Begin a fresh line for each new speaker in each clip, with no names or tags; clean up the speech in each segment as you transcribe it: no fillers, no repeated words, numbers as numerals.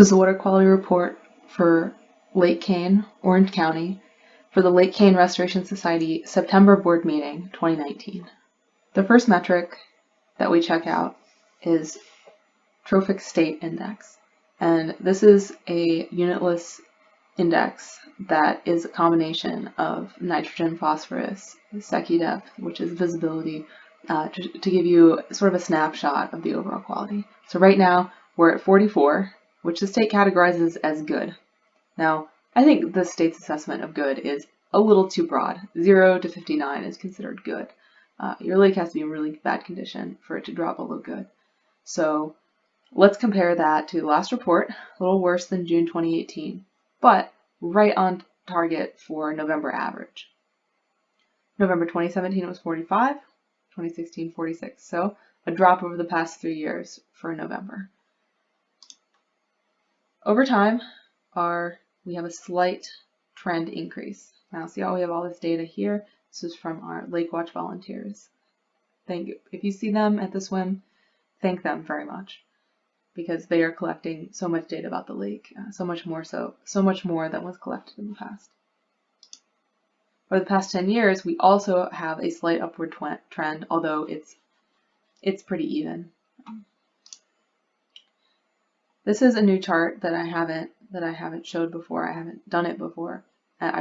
is the water quality report for Lake Kane, Orange County, for the Lake Kane Restoration Society September board meeting 2019. The first metric that we check out is trophic state index. And this is a unitless index that is a combination of nitrogen, phosphorus, Secchi depth, which is visibility, to give you sort of a snapshot of the overall quality. So right now we're at 44, which the state categorizes as good. Now, I think the state's assessment of good is a little too broad. 0 to 59 is considered good. Your lake has to be in really bad condition for it to drop below good. So let's compare that to the last report, a little worse than June 2018, but right on target for November average. November 2017 was 45, 2016 46, so a drop over the past 3 years for November. Over time, we have a slight trend increase. Now see how we have all this data here? This is from our Lake Watch volunteers. If you see them at the swim, thank them very much, because they are collecting so much data about the lake, so much more than was collected in the past. For the past 10 years, we also have a slight upward trend, although it's pretty even. This is a new chart that I haven't showed before. I haven't done it before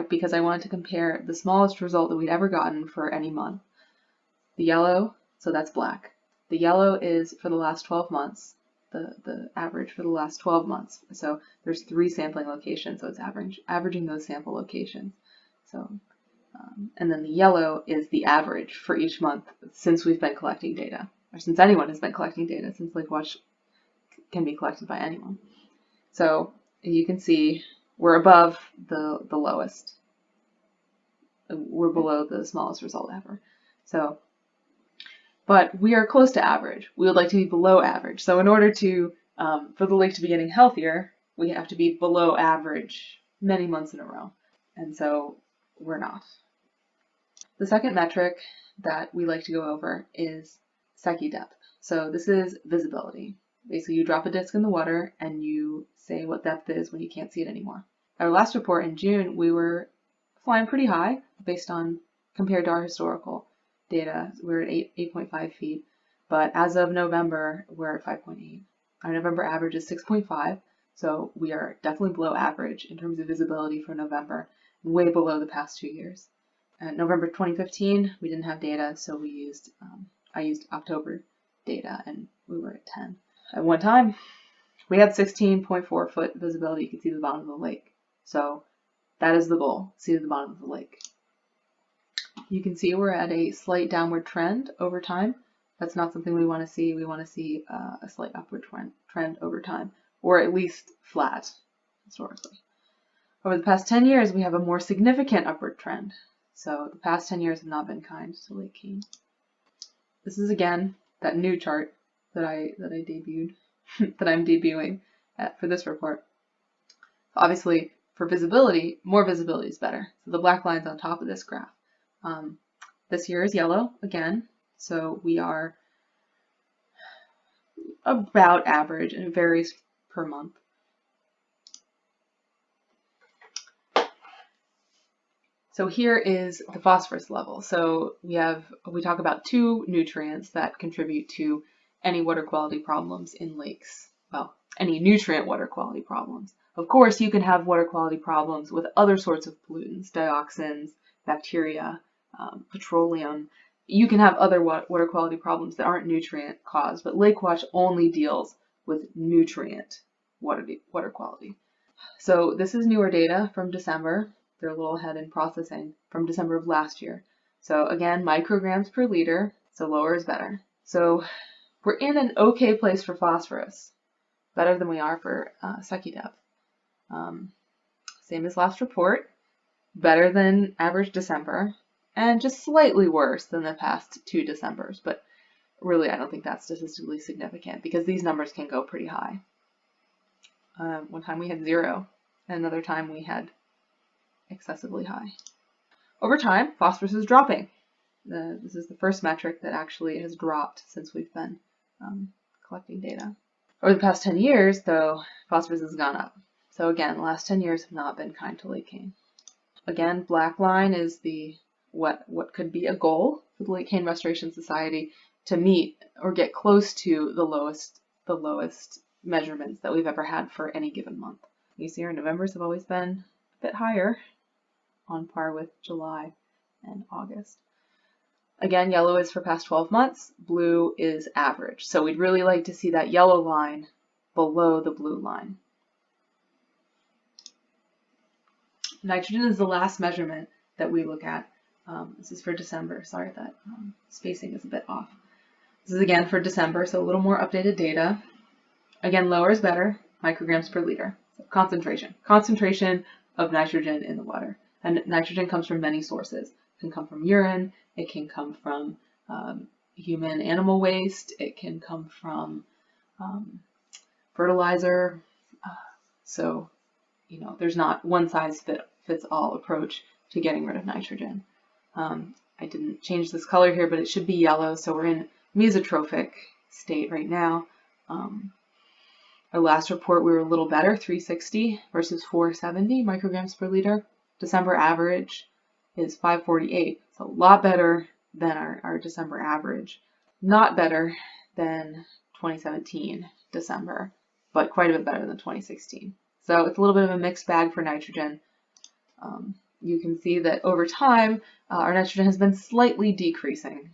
because I wanted to compare the smallest result that we'd ever gotten for any month. The yellow, so that's black. The yellow is for the last 12 months. The average for the last 12 months. So there's 3 sampling locations, so it's averaging those sample locations. So, and then the yellow is the average for each month since we've been collecting data, or since anyone has been collecting data, since Lake Watch can be collected by anyone. So you can see we're above the lowest. We're below the smallest result ever. So, but we are close to average. We would like to be below average. So in order to, for the lake to be getting healthier, we have to be below average many months in a row. And so we're not. The second metric that we like to go over is Secchi depth. So this is visibility. Basically, you drop a disc in the water and you say what depth is when you can't see it anymore. Our last report in June, we were flying pretty high based on compared to our historical data. We're at 8.5 feet, but as of November, we're at 5.8. Our November average is 6.5, so we are definitely below average in terms of visibility for November, way below the past 2 years. November 2015, we didn't have data, so I used October data, and we were at 10. At one time, we had 16.4 foot visibility. You could see the bottom of the lake. So that is the goal, see the bottom of the lake. You can see we're at a slight downward trend over time. That's not something we want to see. We want to see a slight upward trend over time, or at least flat historically. Over the past 10 years, we have a more significant upward trend. So the past 10 years have not been kind to Lake Kane. This is again that new chart that I debuted, that I'm debuting for this report. Obviously, for visibility, more visibility is better. So the black line's on top of this graph. This year is yellow again, so we are about average, and it varies per month. So here is the phosphorus level. So we talk about 2 nutrients that contribute to any water quality problems in lakes. Well, any nutrient water quality problems. Of course, you can have water quality problems with other sorts of pollutants, dioxins, bacteria, petroleum. You can have other water quality problems that aren't nutrient caused, but Lake Watch only deals with nutrient water quality. So this is newer data from December. They're a little ahead in processing from December of last year. So again, micrograms per liter, so lower is better. So we're in an okay place for phosphorus, better than we are for Secchi depth. Same as last report, better than average December, and just slightly worse than the past 2 Decembers, but really I don't think that's statistically significant because these numbers can go pretty high. One time we had 0, and another time we had excessively high. Over time, phosphorus is dropping. This is the first metric that actually has dropped since we've been collecting data. Over the past 10 years, though, phosphorus has gone up. So again, the last 10 years have not been kind to Lake Cane. Again, black line is the what could be a goal for the Lake Cane Restoration Society to meet or get close to the lowest measurements that we've ever had for any given month. You see our Novembers have always been a bit higher, on par with July and August. Again, yellow is for past 12 months, blue is average. So we'd really like to see that yellow line below the blue line. Nitrogen is the last measurement that we look at. This is for December. Sorry that spacing is a bit off. This is again for December, so a little more updated data. Again, lower is better, micrograms per liter. So concentration of nitrogen in the water. And nitrogen comes from many sources. It can come from urine, it can come from human animal waste, it can come from fertilizer. So, there's not one size fits all approach to getting rid of nitrogen. I didn't change this color here, but it should be yellow, so we're in mesotrophic state right now. Our last report, we were a little better, 360 versus 470 micrograms per liter. December average is 548. It's a lot better than our December average. Not better than 2017 December, but quite a bit better than 2016. So it's a little bit of a mixed bag for nitrogen. You can see that over time, our nitrogen has been slightly decreasing.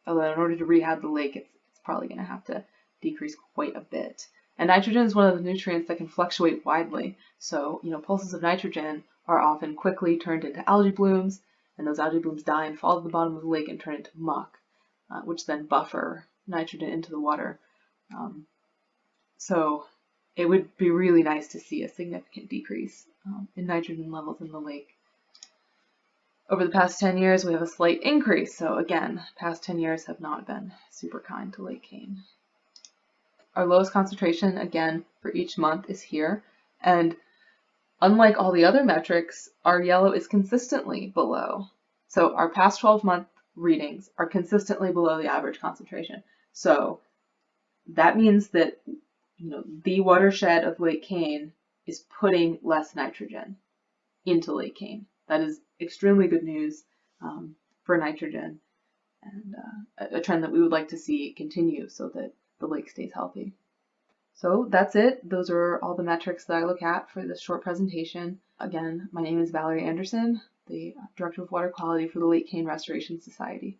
Although in order to rehab the lake, it's probably going to have to decrease quite a bit. And nitrogen is one of the nutrients that can fluctuate widely. So, pulses of nitrogen are often quickly turned into algae blooms, and those algae blooms die and fall to the bottom of the lake and turn into muck, which then buffer nitrogen into the water. So it would be really nice to see a significant decrease in nitrogen levels in the lake. Over the past 10 years, we have a slight increase. So again, past 10 years have not been super kind to Lake Cane. Our lowest concentration, again, for each month is here. And unlike all the other metrics, our yellow is consistently below. So our past 12-month readings are consistently below the average concentration. So that means that the watershed of Lake Cane is putting less nitrogen into Lake Cane. That is extremely good news for nitrogen, and a trend that we would like to see continue so that the lake stays healthy. So that's it. Those are all the metrics that I look at for this short presentation. Again, my name is Valerie Anderson, the Director of Water Quality for the Lake Cane Restoration Society.